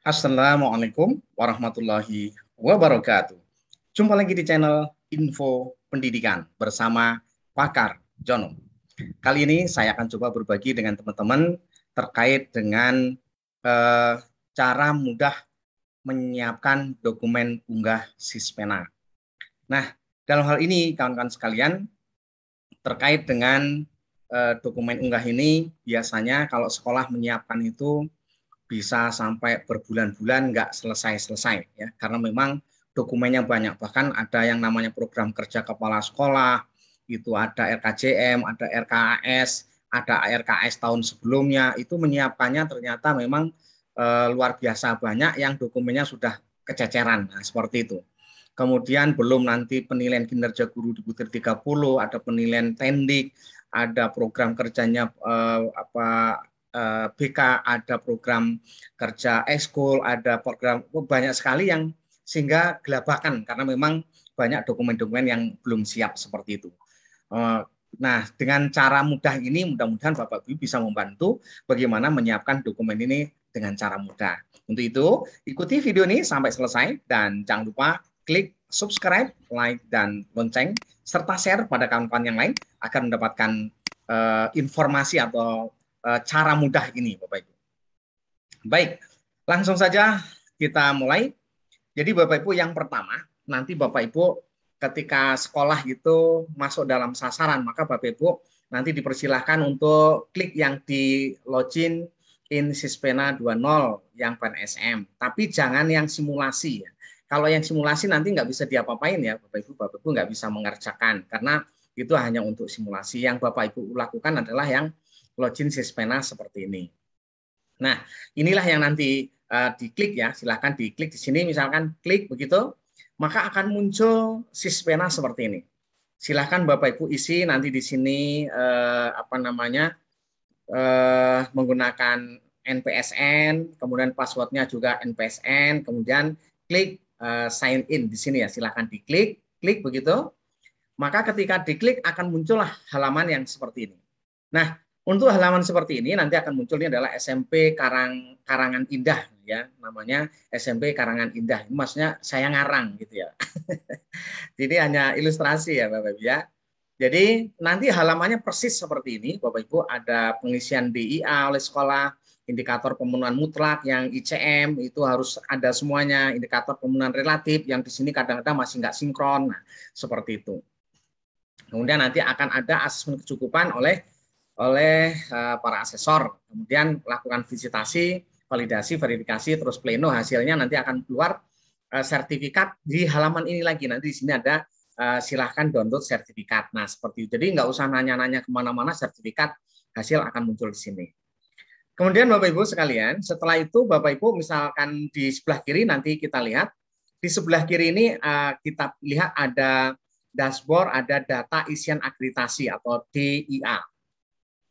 Assalamualaikum warahmatullahi wabarakatuh. Jumpa lagi di channel Info Pendidikan bersama Pakar Jono. Kali ini saya akan coba berbagi dengan teman-teman terkait dengan cara mudah menyiapkan dokumen unggah Sispena. Nah, dalam hal ini kawan-kawan sekalian, terkait dengan dokumen unggah ini, biasanya kalau sekolah menyiapkan itu bisa sampai berbulan-bulan nggak selesai-selesai ya, karena memang dokumennya banyak. Bahkan ada yang namanya program kerja kepala sekolah, itu ada RKJM, ada RKAS, ada ARKS tahun sebelumnya, itu menyiapkannya ternyata memang luar biasa banyak yang dokumennya sudah kececeran. Nah, seperti itu. Kemudian belum nanti penilaian kinerja guru di butir 30, ada penilaian tendik, ada program kerjanya BK, ada program kerja ekskul, ada program banyak sekali yang sehingga gelabakan karena memang banyak dokumen-dokumen yang belum siap seperti itu. Nah, dengan cara mudah ini mudah-mudahan Bapak Ibu bisa membantu bagaimana menyiapkan dokumen ini dengan cara mudah. Untuk itu, ikuti video ini sampai selesai dan jangan lupa klik subscribe, like, dan lonceng, serta share pada kawan-kawan yang lain agar mendapatkan informasi atau cara mudah ini, Bapak Ibu. Baik, langsung saja kita mulai. Jadi Bapak Ibu, yang pertama, nanti Bapak Ibu ketika sekolah itu masuk dalam sasaran, maka Bapak Ibu nanti dipersilahkan untuk klik yang di login in Sispena 20 yang PNSM. Tapi jangan yang simulasi ya. Kalau yang simulasi nanti nggak bisa diapa-apain ya Bapak Ibu nggak bisa mengerjakan karena itu hanya untuk simulasi. Yang Bapak Ibu lakukan adalah yang login Sispena seperti ini. Nah, inilah yang nanti diklik ya, silahkan diklik di sini, misalkan klik begitu, maka akan muncul Sispena seperti ini. Silahkan Bapak Ibu isi nanti di sini menggunakan NPSN, kemudian passwordnya juga NPSN, kemudian klik sign in di sini ya, silahkan diklik, klik begitu, maka ketika diklik akan muncullah halaman yang seperti ini. Nah, untuk halaman seperti ini nanti akan munculnya adalah SMP Karangan Indah ya, namanya SMP Karangan Indah. Ini maksudnya saya ngarang gitu ya. Jadi hanya ilustrasi ya Bapak Ibu ya. Jadi nanti halamannya persis seperti ini Bapak Ibu, ada pengisian DIA oleh sekolah, indikator pemenuhan mutlak yang ICM itu harus ada semuanya, indikator pemenuhan relatif yang di sini kadang-kadang masih nggak sinkron. Nah, seperti itu. Kemudian nanti akan ada asesmen kecukupan oleh para asesor, kemudian lakukan visitasi, validasi, verifikasi, terus pleno, hasilnya nanti akan keluar sertifikat di halaman ini lagi. Nanti di sini ada silahkan download sertifikat. Nah, seperti itu. Jadi nggak usah nanya-nanya kemana-mana, sertifikat hasil akan muncul di sini. Kemudian Bapak Ibu sekalian, setelah itu Bapak Ibu misalkan di sebelah kiri nanti kita lihat, di sebelah kiri ini kita lihat ada dashboard, ada data isian akreditasi atau DIA.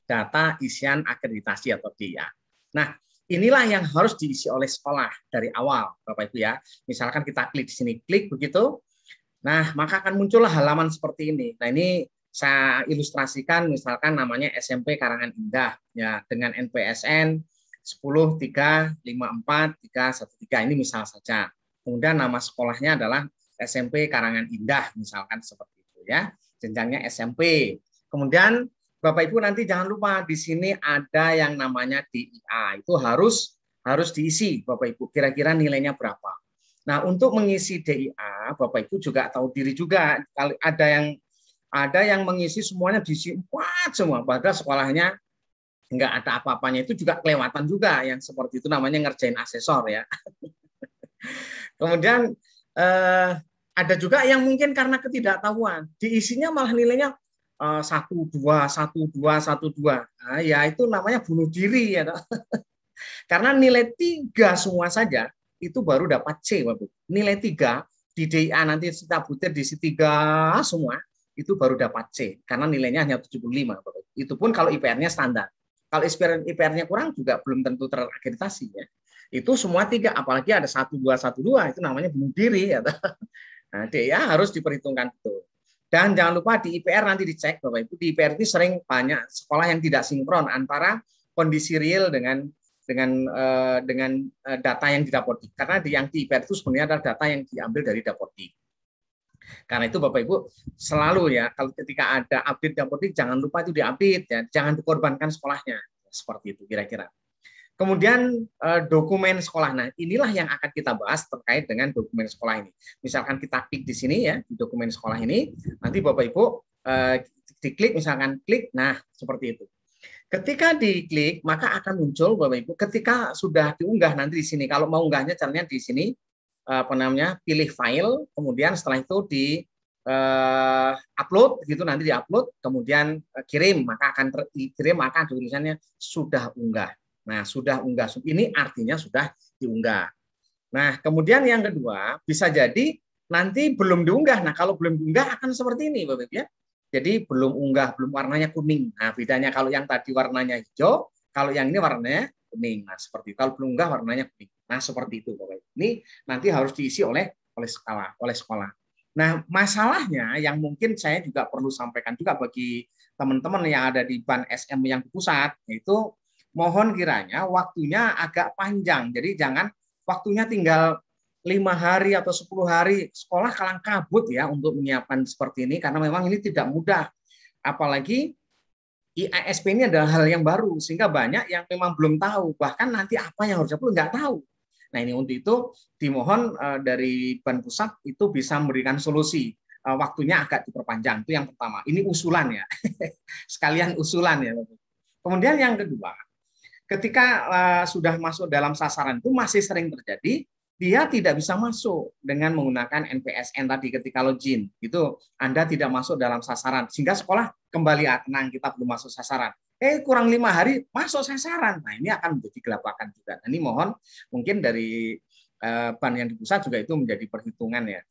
Data isian akreditasi atau DIA. Nah, inilah yang harus diisi oleh sekolah dari awal, Bapak Ibu ya. Misalkan kita klik di sini, klik begitu. Nah, maka akan muncullah halaman seperti ini. Nah, ini saya ilustrasikan misalkan namanya SMP Karangan Indah ya, dengan NPSN 10.354.313 ini misal saja. Kemudian nama sekolahnya adalah SMP Karangan Indah misalkan seperti itu ya. Jenjangnya SMP. Kemudian Bapak Ibu nanti jangan lupa di sini ada yang namanya DIA. Itu harus diisi Bapak Ibu. Kira-kira nilainya berapa. Nah, untuk mengisi DIA, Bapak Ibu juga tahu diri juga. Kalau ada yang mengisi semuanya diisi 4 semua, padahal sekolahnya nggak ada apa-apanya, itu juga kelewatan juga. Yang seperti itu namanya ngerjain asesor ya. Kemudian ada juga yang mungkin karena ketidaktahuan, diisinya malah nilainya 1, 2, 1, 2, 1, 2. Nah, ya itu namanya bunuh diri ya. Karena nilai 3 semua saja itu baru dapat C, Bapak. Nilai 3 di DIA nanti kita butir di 3 semua itu baru dapat C karena nilainya hanya 75, Bapak. Itu pun kalau IPR-nya standar. Kalau IPR-nya kurang juga belum tentu terakreditasi ya. Itu semua 3, apalagi ada 1, 2, 1, 2 itu namanya bunuh diri ya. Nah, DIA harus diperhitungkan betul. Dan jangan lupa di IPR nanti dicek, Bapak Ibu, di IPR ini sering banyak sekolah yang tidak sinkron antara kondisi real dengan data yang didapodik. Karena yang di IPR itu sebenarnya adalah data yang diambil dari dapodik. Karena itu Bapak Ibu selalu ya, kalau ketika ada update dapodik jangan lupa itu diupdate ya, jangan dikorbankan sekolahnya. Seperti itu kira-kira. Kemudian dokumen sekolah. Nah, inilah yang akan kita bahas terkait dengan dokumen sekolah ini. Misalkan kita klik di sini ya, di dokumen sekolah ini, nanti Bapak Ibu diklik, misalkan klik, nah seperti itu. Ketika diklik, maka akan muncul Bapak Ibu ketika sudah diunggah nanti di sini. Kalau mau unggahnya caranya di sini pilih file, kemudian setelah itu di upload gitu, nanti diupload, kemudian kirim, maka akan dikirim, maka tulisannya sudah unggah. Nah, sudah unggah. Ini artinya sudah diunggah. Nah, kemudian yang kedua, bisa jadi nanti belum diunggah. Nah, kalau belum diunggah akan seperti ini, Bapak Ibu ya. Jadi belum unggah, belum warnanya kuning. Nah, bedanya kalau yang tadi warnanya hijau, kalau yang ini warnanya kuning. Nah, seperti itu. Kalau belum unggah warnanya kuning. Nah, seperti itu, Bapak Ibu. Ini nanti harus diisi oleh sekolah. Nah, masalahnya yang mungkin saya juga perlu sampaikan juga bagi teman-teman yang ada di ban SM yang di pusat, yaitu mohon kiranya waktunya agak panjang. Jadi jangan waktunya tinggal 5 hari atau 10 hari, sekolah kalang kabut ya untuk menyiapkan seperti ini, karena memang ini tidak mudah. Apalagi IASP ini adalah hal yang baru, sehingga banyak yang memang belum tahu, bahkan nanti apa yang harus diupload nggak tahu. Nah, ini untuk itu dimohon dari ban pusat itu bisa memberikan solusi. Waktunya agak diperpanjang, itu yang pertama. Ini usulan ya, sekalian usulan ya. Kemudian yang kedua, ketika sudah masuk dalam sasaran itu masih sering terjadi dia tidak bisa masuk dengan menggunakan NPSN tadi ketika login. Itu Anda tidak masuk dalam sasaran sehingga sekolah kembali tenang, kita belum masuk sasaran. Kurang 5 hari masuk sasaran. Nah, ini akan menjadi gelapakan juga. Nah, ini mohon mungkin dari ban yang di pusat juga itu menjadi perhitungan ya.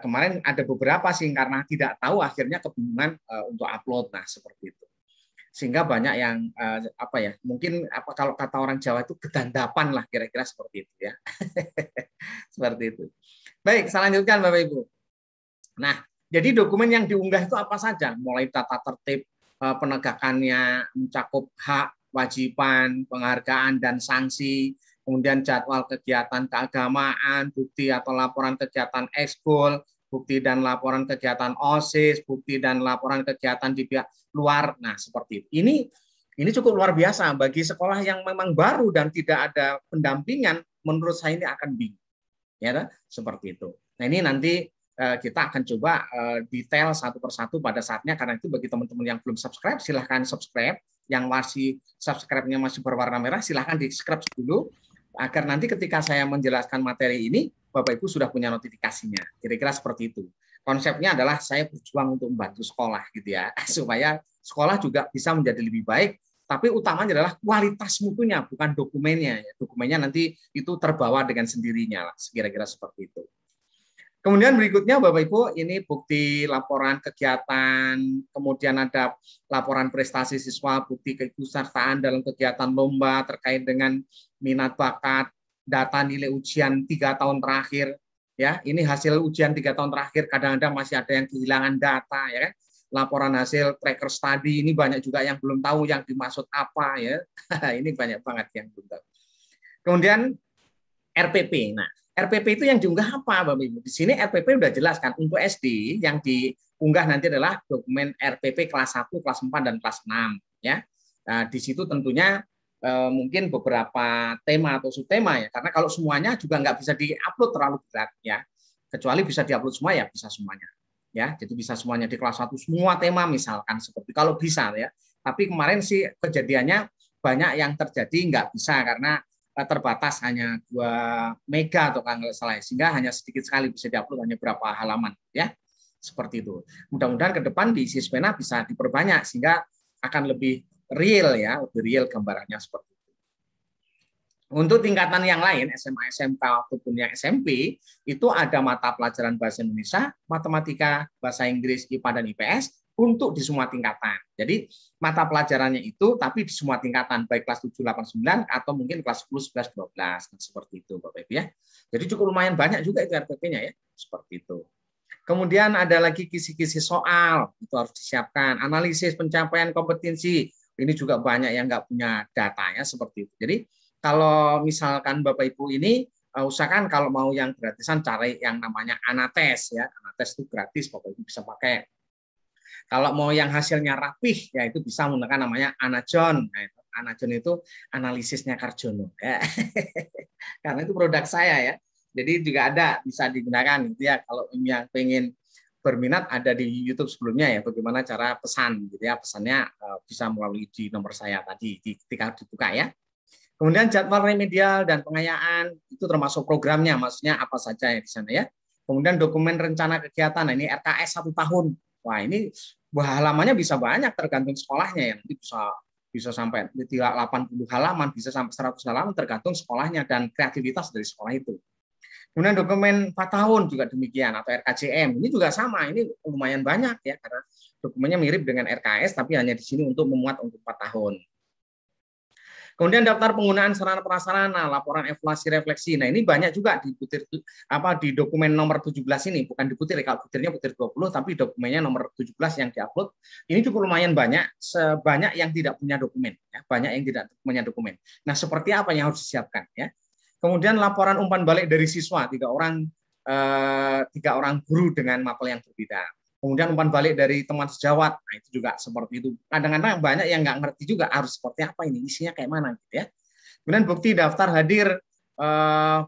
Kemarin ada beberapa sih karena tidak tahu akhirnya kebingungan untuk upload. Nah, seperti itu. Sehingga banyak yang mungkin kalau kata orang Jawa itu kedandapan lah, kira-kira seperti itu ya. Seperti itu. Baik, saya lanjutkan Bapak Ibu. Nah, jadi dokumen yang diunggah itu apa saja? Mulai tata tertib penegakannya, mencakup hak, wajiban, penghargaan dan sanksi, kemudian jadwal kegiatan keagamaan, bukti atau laporan kegiatan ekskul, bukti dan laporan kegiatan OSIS, bukti dan laporan kegiatan di pihak luar. Nah, seperti itu. Ini cukup luar biasa bagi sekolah yang memang baru dan tidak ada pendampingan. Menurut saya ini akan bingung, ya, seperti itu. Nah, ini nanti kita akan coba detail satu persatu pada saatnya. Karena itu bagi teman-teman yang belum subscribe, silahkan subscribe. Yang masih subscribe-nya masih berwarna merah, silahkan di-subscribe dulu agar nanti ketika saya menjelaskan materi ini, Bapak Ibu sudah punya notifikasinya. Kira-kira seperti itu. Konsepnya adalah saya berjuang untuk membantu sekolah gitu ya, supaya sekolah juga bisa menjadi lebih baik, tapi utamanya adalah kualitas mutunya, bukan dokumennya. Dokumennya nanti itu terbawa dengan sendirinya lah, kira-kira seperti itu. Kemudian berikutnya Bapak Ibu, ini bukti laporan kegiatan, kemudian ada laporan prestasi siswa, bukti keikutsertaan dalam kegiatan lomba terkait dengan minat bakat, data nilai ujian 3 tahun terakhir, ya. Ini hasil ujian 3 tahun terakhir, kadang-kadang masih ada yang kehilangan data, ya kan. Laporan hasil tracker study, ini banyak juga yang belum tahu yang dimaksud apa, ya. Ini banyak banget yang belum tahu. Kemudian RPP. Nah, RPP itu yang diunggah apa, Bapak Ibu? Di sini RPP sudah jelas kan, untuk SD yang diunggah nanti adalah dokumen RPP kelas 1, kelas 4, dan kelas 6. Ya. Nah, di situ tentunya mungkin beberapa tema atau subtema ya, karena kalau semuanya juga nggak bisa diupload terlalu berat ya, kecuali bisa diupload semua ya bisa semuanya. Ya, jadi bisa semuanya di kelas 1 semua tema misalkan seperti kalau bisa ya. Tapi kemarin sih kejadiannya banyak yang terjadi nggak bisa karena terbatas hanya 2 mega atau kalau nggak salah, sehingga hanya sedikit sekali bisa diupload, hanya berapa halaman ya, seperti itu. Mudah-mudahan ke depan di Sispena bisa diperbanyak sehingga akan lebih real ya, lebih real gambarannya seperti itu. Untuk tingkatan yang lain SMA, SMK ataupun yang SMP itu ada mata pelajaran bahasa Indonesia, matematika, bahasa Inggris, IPA dan IPS untuk di semua tingkatan. Jadi mata pelajarannya itu tapi di semua tingkatan, baik kelas 7, 8, 9 atau mungkin kelas 10, 11, 12. Nah, seperti itu Bapak Ibu ya. Jadi cukup lumayan banyak juga itu RPP-nya ya, seperti itu. Kemudian ada lagi kisi-kisi soal, itu harus disiapkan. Analisis pencapaian kompetensi, ini juga banyak yang nggak punya datanya seperti itu. Jadi kalau misalkan Bapak Ibu ini usahakan kalau mau yang gratisan cari yang namanya Anates ya. Anates itu gratis, Bapak Ibu bisa pakai. Kalau mau yang hasilnya rapih, ya itu bisa menggunakan namanya Anajon. Nah, Anajon itu analisisnya Karjono. Ya. Karena itu produk saya ya. Jadi juga ada bisa digunakan gitu ya. Kalau yang pengen berminat ada di YouTube sebelumnya ya. Bagaimana cara pesan gitu ya. Pesannya bisa melalui di nomor saya tadi ketika dibuka ya. Kemudian jadwal remedial dan pengayaan itu termasuk programnya, maksudnya apa saja yang di sana ya. Kemudian dokumen rencana kegiatan, nah ini RKS 1 tahun. Wah ini halamannya bisa banyak tergantung sekolahnya ya. Nanti bisa sampai 80 halaman, bisa sampai 100 halaman tergantung sekolahnya dan kreativitas dari sekolah itu. Kemudian dokumen 4 tahun juga demikian atau RKJM ini juga sama. Ini lumayan banyak ya karena dokumennya mirip dengan RKS tapi hanya di sini untuk memuat untuk 4 tahun. Kemudian daftar penggunaan sarana prasarana, laporan evaluasi refleksi. Nah, ini banyak juga di dokumen nomor 17 ini, bukan diputir, kalau putirnya putir 20, tapi dokumennya nomor 17 yang diupload. Ini cukup lumayan banyak, sebanyak yang tidak punya dokumen, ya, banyak yang tidak punya dokumen. Nah, seperti apa yang harus disiapkan ya? Kemudian laporan umpan balik dari siswa, 3 orang guru dengan mapel yang berbeda. Kemudian umpan balik dari teman sejawat, nah itu juga seperti itu. Kadang-kadang banyak yang nggak ngerti juga harus seperti apa ini, isinya kayak mana gitu ya. Kemudian bukti daftar hadir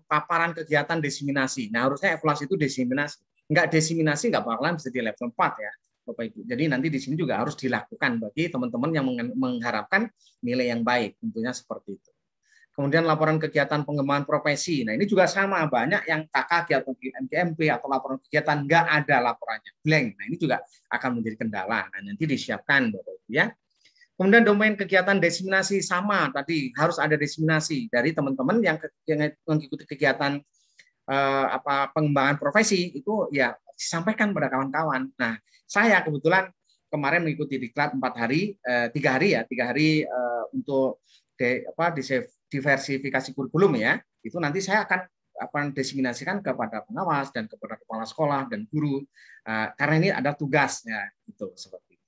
paparan kegiatan diseminasi. Nah harusnya evaluasi itu diseminasi. Diseminasi nggak bakalan bisa di level 4 ya, Bapak Ibu. Jadi nanti di sini juga harus dilakukan bagi teman-teman yang mengharapkan nilai yang baik, tentunya seperti itu. Kemudian laporan kegiatan pengembangan profesi. Nah ini juga sama, banyak yang KKG atau MGMP atau laporan kegiatan nggak ada laporannya, blank. Nah ini juga akan menjadi kendala. Nah nanti disiapkan Bapak Ibu ya. Kemudian domain kegiatan diseminasi sama tadi harus ada diseminasi dari teman-teman yang mengikuti kegiatan pengembangan profesi itu ya disampaikan pada kawan-kawan. Nah saya kebetulan kemarin mengikuti diklat 3 hari untuk diversifikasi kurikulum ya, itu nanti saya akan diseminasikan kepada pengawas dan kepada kepala sekolah dan guru karena ini ada tugasnya itu seperti itu.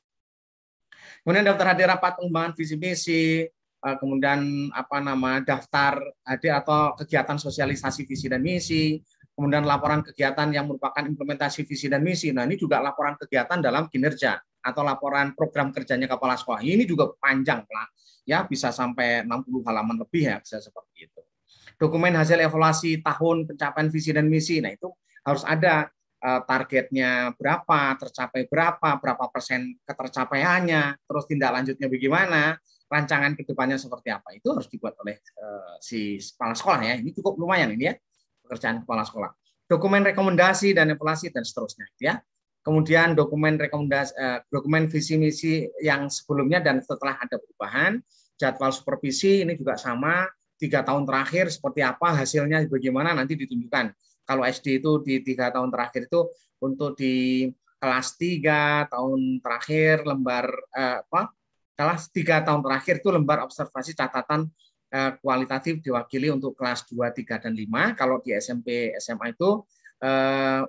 Kemudian daftar hadir rapat pengembangan visi misi, kemudian daftar hadir atau kegiatan sosialisasi visi dan misi, kemudian laporan kegiatan yang merupakan implementasi visi dan misi. Nah ini juga laporan kegiatan dalam kinerja atau laporan program kerjanya kepala sekolah. Ini juga panjang lah. Ya bisa sampai 60 halaman lebih ya, bisa seperti itu. Dokumen hasil evaluasi tahun pencapaian visi dan misi, nah itu harus ada targetnya berapa, tercapai berapa persen ketercapaiannya, terus tindak lanjutnya bagaimana, rancangan kedepannya seperti apa, itu harus dibuat oleh si kepala sekolah ya. Ini cukup lumayan ini ya, pekerjaan kepala sekolah. Dokumen rekomendasi dan evaluasi dan seterusnya ya. Kemudian dokumen rekomendasi, dokumen visi misi yang sebelumnya dan setelah ada perubahan, jadwal supervisi ini juga sama, 3 tahun terakhir seperti apa hasilnya bagaimana nanti ditunjukkan. Kalau SD itu di 3 tahun terakhir itu untuk di kelas 3 tahun terakhir lembar kelas 3 tahun terakhir itu lembar observasi catatan kualitatif diwakili untuk kelas 2, 3 dan 5. Kalau di SMP SMA itu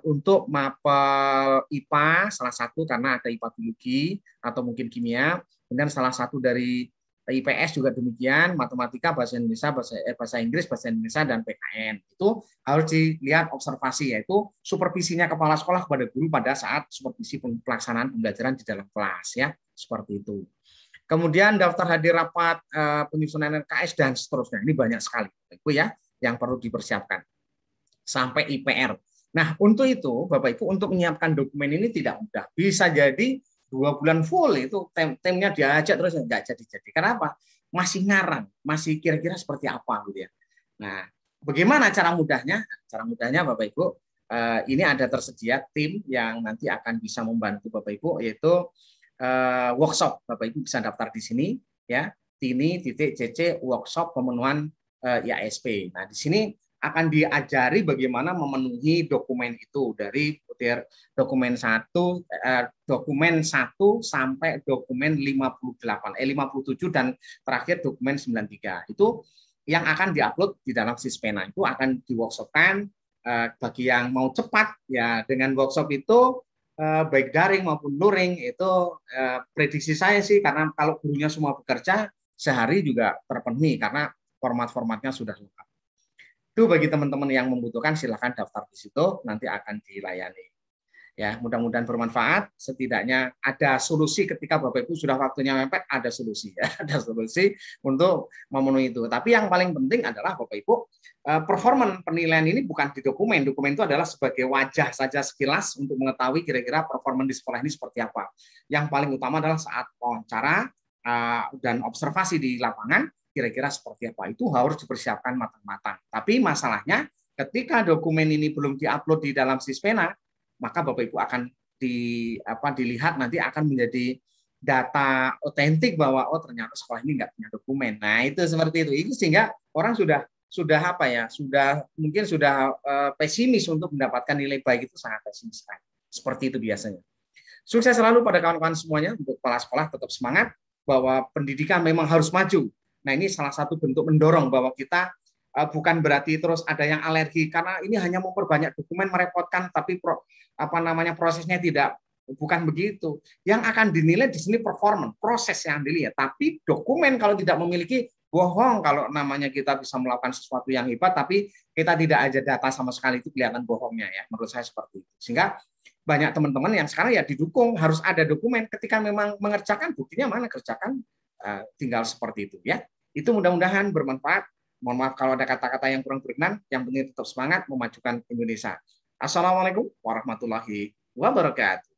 untuk mapel IPA salah satu karena ada IPA biologi atau mungkin kimia, kemudian salah satu dari IPS juga demikian, matematika, bahasa Indonesia, bahasa Inggris, bahasa Indonesia dan PKN. Itu harus dilihat observasi, yaitu supervisinya kepala sekolah kepada guru pada saat supervisi pelaksanaan pembelajaran di dalam kelas ya, seperti itu. Kemudian daftar hadir rapat penyusunan RKS dan seterusnya. Ini banyak sekali Ibu ya yang perlu dipersiapkan. Sampai IPR. Nah, untuk itu, Bapak Ibu, untuk menyiapkan dokumen ini tidak mudah. Bisa jadi 2 bulan full itu temnya diajak terus nggak jadi. Kenapa? Masih ngarang, masih kira-kira seperti apa gitu ya. Nah, bagaimana cara mudahnya? Cara mudahnya Bapak Ibu, ini ada tersedia tim yang nanti akan bisa membantu Bapak Ibu, yaitu workshop. Bapak Ibu bisa daftar di sini ya, tini.cc workshop pemenuhan IASP. Nah, di sini akan diajari bagaimana memenuhi dokumen itu dari dokumen 1 sampai dokumen 57 dan terakhir dokumen 93. Itu yang akan diupload di dalam Sispena. Itu akan di-workshopkan bagi yang mau cepat ya dengan workshop itu baik daring maupun luring itu prediksi saya sih karena kalau gurunya semua bekerja sehari juga terpenuhi karena format-formatnya sudah lengkap. Itu bagi teman-teman yang membutuhkan silahkan daftar di situ, nanti akan dilayani. Ya, mudah-mudahan bermanfaat. Setidaknya ada solusi ketika Bapak Ibu sudah waktunya mepet, ada solusi ya, ada solusi untuk memenuhi itu. Tapi yang paling penting adalah Bapak Ibu, performan penilaian ini bukan di dokumen. Dokumen itu adalah sebagai wajah saja sekilas untuk mengetahui kira-kira performan di sekolah ini seperti apa. Yang paling utama adalah saat wawancara dan observasi di lapangan, kira-kira seperti apa. Itu harus dipersiapkan matang-matang. Tapi masalahnya ketika dokumen ini belum diupload di dalam Sispena, maka Bapak Ibu akan dilihat nanti akan menjadi data otentik bahwa oh ternyata sekolah ini nggak punya dokumen. Nah itu seperti itu. Itu sehingga orang sudah mungkin sudah pesimis untuk mendapatkan nilai baik, itu sangat pesimis sekali. Seperti itu biasanya. Sukses selalu pada kawan-kawan semuanya. Untuk kepala sekolah tetap semangat bahwa pendidikan memang harus maju. Nah ini salah satu bentuk mendorong bahwa kita bukan berarti terus ada yang alergi karena ini hanya memperbanyak dokumen, merepotkan, tapi prosesnya bukan begitu. Yang akan dinilai di sini performance, proses yang dilihat. Tapi dokumen kalau tidak memiliki, bohong kalau namanya kita bisa melakukan sesuatu yang hebat, tapi kita tidak ada data sama sekali, itu kelihatan bohongnya ya. Menurut saya seperti itu. Sehingga banyak teman-teman yang sekarang ya didukung harus ada dokumen. Ketika memang mengerjakan, buktinya mana kerjakan, tinggal seperti itu ya. Itu mudah-mudahan bermanfaat. Mohon maaf kalau ada kata-kata yang kurang berkenan. Yang penting tetap semangat memajukan Indonesia. Assalamualaikum warahmatullahi wabarakatuh.